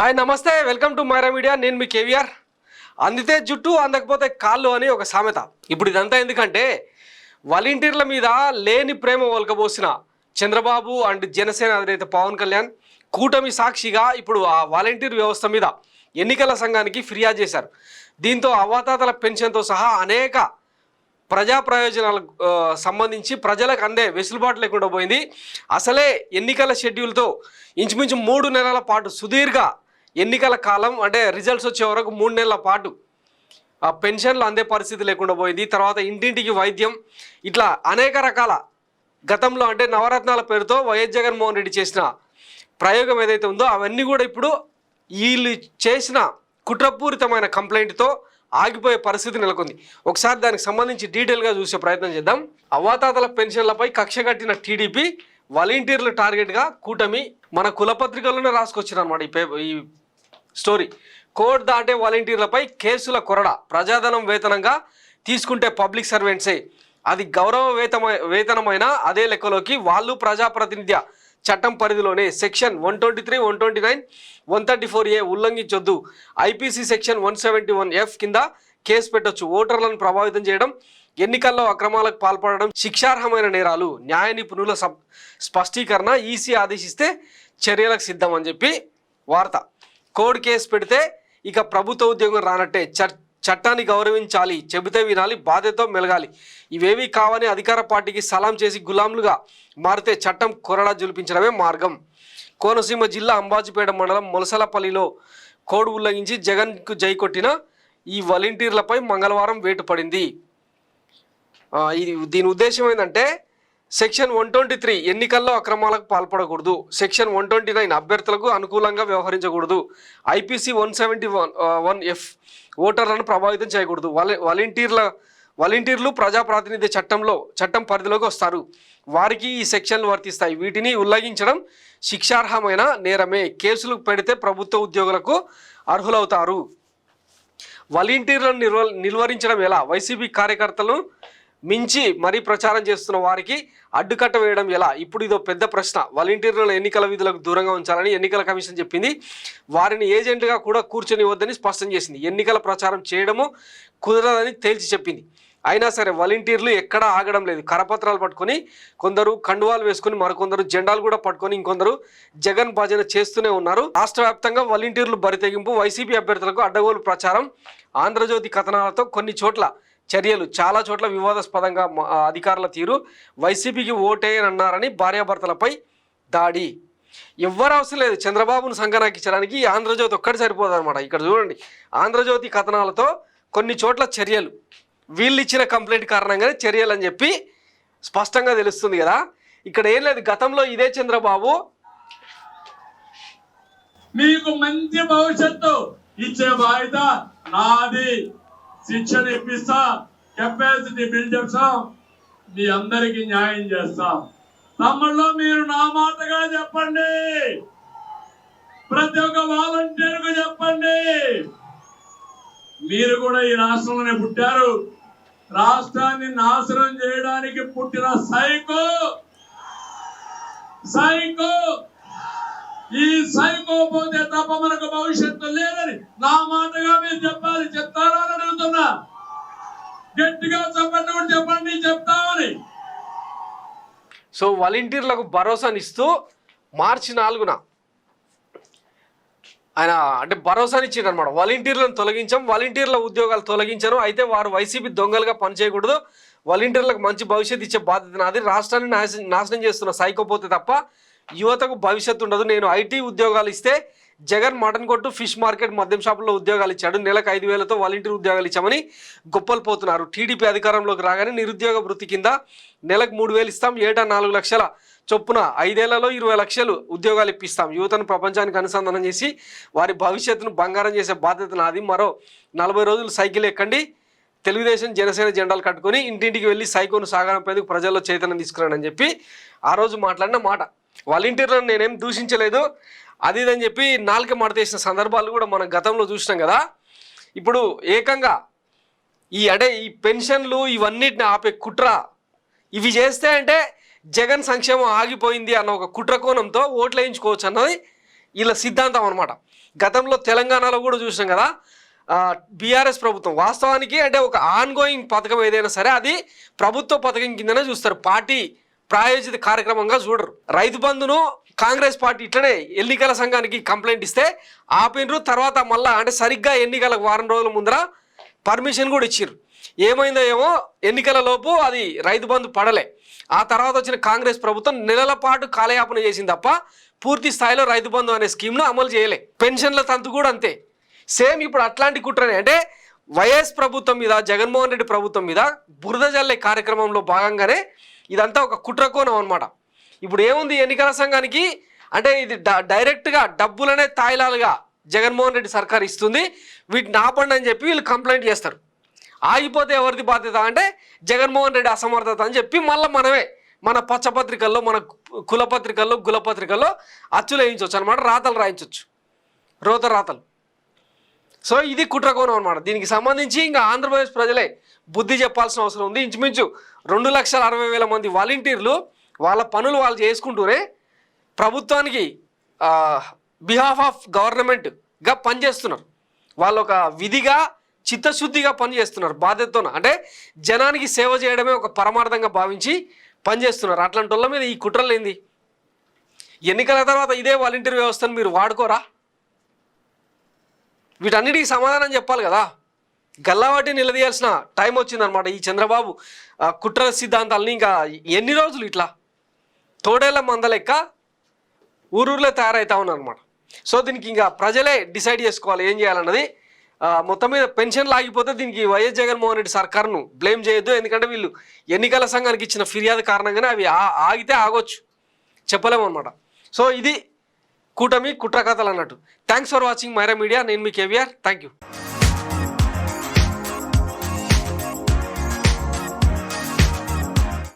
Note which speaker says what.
Speaker 1: Hi నమస్తే, welcome to Myra media. నేను మీ కేవీఆర్. అందితే జుట్టు అందకపోతే కాళ్ళు అని ఒక సామెత. ఇప్పుడు ఇదంతా ఎందుకంటే వాలంటీర్ల మీద లేని ప్రేమ ఒలకబోసిన చంద్రబాబు అండ్ జనసేన అధినేత పవన్ కళ్యాణ్ కూటమి సాక్షిగా ఇప్పుడు ఆ వాలంటీర్ వ్యవస్థ మీద ఎన్నికల సంఘానికి ఫిర్యాదు చేశారు. దీంతో అవ్వాతాతల పెన్షన్తో సహా అనేక ప్రజా ప్రయోజనాలకు సంబంధించి ప్రజలకు అందే వెసులుబాటు లేకుండా పోయింది. అసలే ఎన్నికల షెడ్యూల్తో ఇంచుమించు 3 నెలల పాటు సుదీర్ఘ ఎన్నికల కాలం, అంటే రిజల్ట్స్ వచ్చే వరకు 3 నెలల పాటు ఆ పెన్షన్లు అందే పరిస్థితి లేకుండా పోయింది. తర్వాత ఇంటింటికి వైద్యం, ఇట్లా అనేక రకాల గతంలో అంటే నవరత్నాల పేరుతో వైఎస్ జగన్మోహన్ రెడ్డి చేసిన ప్రయోగం ఏదైతే ఉందో అవన్నీ కూడా ఇప్పుడు వీళ్ళు చేసిన కుట్రపూరితమైన కంప్లైంట్తో ఆగిపోయే పరిస్థితి నెలకొంది. ఒకసారి దానికి సంబంధించి డీటెయిల్గా చూసే ప్రయత్నం చేద్దాం. అవ్వాతాతల పెన్షన్లపై కక్ష కట్టిన టీడీపీ వాలంటీర్లు టార్గెట్గా కూటమి మన కులపత్రికల్లోనే రాసుకొచ్చారు అనమాట ఈ స్టోరీ. కోడ్ దాటే వాలంటీర్లపై కేసుల కొరడ, ప్రజాధనం వేతనంగా తీసుకుంటే పబ్లిక్ సర్వెంట్సే, అది గౌరవ వేతనమైన అదే లెక్కలోకి వాళ్ళు ప్రజాప్రతినిధ్య చట్టం పరిధిలోనే section 123, 129, 134A ఉల్లంఘించొద్దు. IPC section 171F కింద కేసు పెట్టొచ్చు. ఓటర్లను ప్రభావితం చేయడం, ఎన్నికల్లో అక్రమాలకు పాల్పడడం శిక్షార్హమైన నేరాలు. న్యాయ నిపుణుల స్పష్టీకరణ, ఈసీ ఆదేశిస్తే చర్యలకు సిద్ధం అని చెప్పి వార్త. కోడ్ కేసు పెడితే ఇక ప్రభుత్వ ఉద్యోగం రానట్టే. చట్టాన్ని గౌరవించాలి, చెబితే వినాలి, బాధ్యతతో మెలగాలి. ఇవేవి కావని అధికార పార్టీకి సలాం చేసి గులాంలుగా మారితే చట్టం కొరడా జులిపించడమే మార్గం. కోనసీమ జిల్లా అంబాజీపేట మండలం మొలసలపల్లిలో కోడ్ ఉల్లంఘించి జగన్కు జై కొట్టిన ఈ వాలంటీర్లపై మంగళవారం వేటు పడింది. దీని ఉద్దేశం ఏంటంటే సెక్షన్ 123 ఎన్నికల్లో అక్రమాలకు పాల్పడకూడదు, సెక్షన్ 129 అభ్యర్థులకు అనుకూలంగా వ్యవహరించకూడదు, ఐపీసీ 171F ఓటర్లను ప్రభావితం చేయకూడదు. వాలంటీర్లు ప్రజాప్రాతినిధ్య చట్టం పరిధిలోకి వస్తారు. వారికి ఈ సెక్షన్లు వర్తిస్తాయి. వీటిని ఉల్లంఘించడం శిక్షార్హమైన నేరమే. కేసులు పెడితే ప్రభుత్వ ఉద్యోగులకు అర్హులవుతారు. వాలంటీర్లను నిలువరించడం ఎలా? వైసీపీ కార్యకర్తలను మించి మరీ ప్రచారం చేస్తున్న వారికి అడ్డుకట్ట వేయడం ఎలా? ఇప్పుడు ఇదో పెద్ద ప్రశ్న. వాలంటీర్లను ఎన్నికల విధులకు దూరంగా ఉంచాలని ఎన్నికల కమిషన్ చెప్పింది. వారిని ఏజెంట్గా కూడా కూర్చొనివద్దని స్పష్టం చేసింది. ఎన్నికల ప్రచారం చేయడము కుదరదని తేల్చి చెప్పింది. అయినా సరే వాలంటీర్లు ఎక్కడా ఆగడం లేదు. కరపత్రాలు పట్టుకొని కొందరు కండువాలు వేసుకుని, మరికొందరు జెండాలు కూడా పట్టుకొని, ఇంకొందరు జగన్ భజన చేస్తూనే ఉన్నారు. రాష్ట్ర వ్యాప్తంగా వాలంటీర్లు బరితెగింపు, వైసీపీ అభ్యర్థులకు అడ్డగోలు ప్రచారం, ఆంధ్రజ్యోతి కథనాలతో కొన్ని చోట్ల చర్యలు, చాలా చోట్ల వివాదాస్పదంగా అధికారుల తీరు, వైసీపీకి ఓటేయనన్నారని భార్యాభర్తలపై దాడి. ఎవ్వరు అవసరం లేదు చంద్రబాబును సంకనాకించడానికి. ఆంధ్రజ్యోతి ఒక్కటి సరిపోదు అనమాట. ఇక్కడ చూడండి, ఆంధ్రజ్యోతి కథనాలతో కొన్ని చోట్ల చర్యలు, వీళ్ళు ఇచ్చిన కంప్లైంట్ కారణంగానే చర్యలు అని చెప్పి స్పష్టంగా తెలుస్తుంది కదా. ఇక్కడ ఏం లేదు, గతంలో ఇదే చంద్రబాబు
Speaker 2: మీకు మంచి భవిష్యత్తు ఇచ్చే బాధ్యత నాది, శిక్షణ ఇప్పిస్తా, కెపాసిటీ బిల్డ్ చేస్తాం, మీ అందరికి న్యాయం చేస్తాం. తమ్ముళ్ళు మీరు నా మాటగా చెప్పండి, ప్రతి ఒక్క వాలంటీర్కు చెప్పండి. మీరు కూడా ఈ రాష్ట్రంలోనే పుట్టారు. రాష్ట్రాన్ని నాశనం చేయడానికి పుట్టిన సైకో ఈ సైకో పోతే తప్ప మనకు భవిష్యత్తు లేదని నా మాటగా మీరు చెప్పాలి. చెప్తారా అని అడుగుతున్నా. గట్టిగా చెప్పండి, కూడా చెప్పండి, చెప్తామని.
Speaker 1: సో వాలంటీర్లకు భరోసానిస్తూ మార్చి 4న ఆయన అంటే భరోసానిచ్చిండు అనమాట. వాలంటీర్లను తొలగించాం, వాలంటీర్ల ఉద్యోగాలు తొలగించాను, అయితే వారు వైసీపీ దొంగలుగా పనిచేయకూడదు, వాలంటీర్లకు మంచి భవిష్యత్తు ఇచ్చే బాధ్యత నాది, రాష్ట్రాన్ని నాశనం చేస్తున్న సైకోపోతే తప్ప యువతకు భవిష్యత్తు ఉండదు. నేను ఐటీ ఉద్యోగాలు ఇస్తే జగన్ మటన్ కొట్టు, ఫిష్ మార్కెట్, మద్యం షాపుల్లో ఉద్యోగాలు ఇచ్చాడు, నెలకు 5,000తో వాలంటీర్ ఉద్యోగాలు ఇచ్చామని గొప్పలు పోతున్నారు. టీడీపీ అధికారంలోకి రాగానే నిరుద్యోగ వృత్తి కింద నెలకు 3,000 ఇస్తాం, ఏటా 4 లక్షల చొప్పున 5 ఏళ్లలో 20 లక్షలు ఉద్యోగాలు ఇప్పిస్తాం. యువతను ప్రపంచానికి అనుసంధానం చేసి వారి భవిష్యత్తును బంగారం చేసే బాధ్యత నాది. మరో 40 రోజులు సైకిల్ ఎక్కండి, తెలుగుదేశం జనసేన జెండాలు కట్టుకొని ఇంటింటికి వెళ్ళి సైకోను సాగనంపేందుకు ప్రజల్లో చైతన్యం తీసుకురాండి అని చెప్పి ఆ రోజు మాట్లాడిన మాట. వాలంటీర్లను నేనేం దూషించలేదు, అది ఇదని చెప్పి నాలుక మడతేసిన సందర్భాలు కూడా మనం గతంలో చూసినాం కదా. ఇప్పుడు ఏకంగా ఈ పెన్షన్లు ఇవన్నిటిని ఆపే కుట్ర ఇవి చేస్తే అంటే జగన్ సంక్షేమం ఆగిపోయింది అన్న ఒక కుట్ర కోణంతో ఓట్లు వేయించుకోవచ్చు అన్నది వీళ్ళ సిద్ధాంతం అనమాట. గతంలో తెలంగాణలో కూడా చూసినాం కదా, బీఆర్ఎస్ ప్రభుత్వం వాస్తవానికి అంటే ఒక ఆన్గోయింగ్ పథకం ఏదైనా సరే అది ప్రభుత్వ పథకం కిందనే చూస్తారు, పార్టీ ప్రాయోజిత కార్యక్రమంగా చూడరు. రైతు బంధును కాంగ్రెస్ పార్టీ ఇట్లనే ఎన్నికల సంఘానికి కంప్లైంట్ ఇస్తే ఆపినరు. తర్వాత మళ్ళా అంటే సరిగ్గా ఎన్నికలకు వారం రోజుల ముందర పర్మిషన్ కూడా ఇచ్చిర్రు. ఏమైందో ఏమో ఎన్నికల లోపు అది రైతు బంధు పడలే. ఆ తర్వాత వచ్చిన కాంగ్రెస్ ప్రభుత్వం నెలల పాటు కాలయాపన చేసింది తప్ప పూర్తి స్థాయిలో రైతు బంధు అనే స్కీమ్ను అమలు చేయలే. పెన్షన్ల తంతు కూడా అంతే. సేమ్ ఇప్పుడు అట్లాంటి కుట్రనే అంటే వైఎస్ ప్రభుత్వం మీద, జగన్మోహన్ రెడ్డి ప్రభుత్వం మీద బురద జల్లే కార్యక్రమంలో భాగంగానే ఇదంతా ఒక కుట్రకోణం అనమాట. ఇప్పుడు ఏముంది, ఎన్నికల సంఘానికి అంటే ఇది డైరెక్ట్గా డబ్బులనే తాయిలాలుగా జగన్మోహన్ రెడ్డి సర్కార్ ఇస్తుంది, వీటిని ఆపండి అని చెప్పి వీళ్ళు కంప్లైంట్ చేస్తారు. ఆగిపోతే ఎవరిది బాధ్యత అంటే జగన్మోహన్ రెడ్డి అసమర్థత అని చెప్పి మళ్ళీ మనమే మన పచ్చపత్రికల్లో, మన కులపత్రికల్లో, గులపత్రికల్లో అచ్చులు వేయించవచ్చు అనమాట, రాతలు రాయించవచ్చు, రాతలు. సో ఇది కుట్రకోణం అనమాట. దీనికి సంబంధించి ఇంకా ఆంధ్రప్రదేశ్ ప్రజలే బుద్ధి చెప్పాల్సిన అవసరం ఉంది. ఇంచుమించు 2,60,000 మంది వాలంటీర్లు వాళ్ళ పనులు వాళ్ళు చేసుకుంటూనే ప్రభుత్వానికి బిహాఫ్ ఆఫ్ గవర్నమెంట్గా పనిచేస్తున్నారు. వాళ్ళు ఒక విధిగా చిత్తశుద్ధిగా పనిచేస్తున్నారు, బాధ్యతతోన. అంటే జనానికి సేవ చేయడమే ఒక పరమార్థంగా భావించి పనిచేస్తున్నారు. అట్లాంటి వాళ్ళ మీద ఈ కుట్రలు ఏంది? ఎన్నికల తర్వాత ఇదే వాలంటీర్ వ్యవస్థను మీరు వాడుకోరా? వీటన్నిటికీ సమాధానం చెప్పాలి కదా. గల్లావాటి నిలదీయాల్సిన టైం వచ్చిందనమాట. ఈ చంద్రబాబు కుట్ర సిద్ధాంతాలని ఇంకా ఎన్ని రోజులు ఇట్లా తోడేళ్ల మంద లెక్క ఊరూరులో తయారవుతా ఉన్నారనమాట. సో దీనికి ఇంకా ప్రజలే డిసైడ్ చేసుకోవాలి ఏం చేయాలన్నది. మొత్తం మీద పెన్షన్లు ఆగిపోతే దీనికి వైఎస్ జగన్మోహన్ రెడ్డి సర్కార్ను బ్లేమ్ చేయొద్దు. ఎందుకంటే వీళ్ళు ఎన్నికల సంఘానికి ఇచ్చిన ఫిర్యాదు కారణంగానే అవి ఆగితే ఆగొచ్చు, చెప్పలేము అనమాట. సో ఇది కూటమి కుట్ర కథలు అన్నట్టు. Thanks for watching Myra media. నేను మీ కేవీఆర్. Thank you.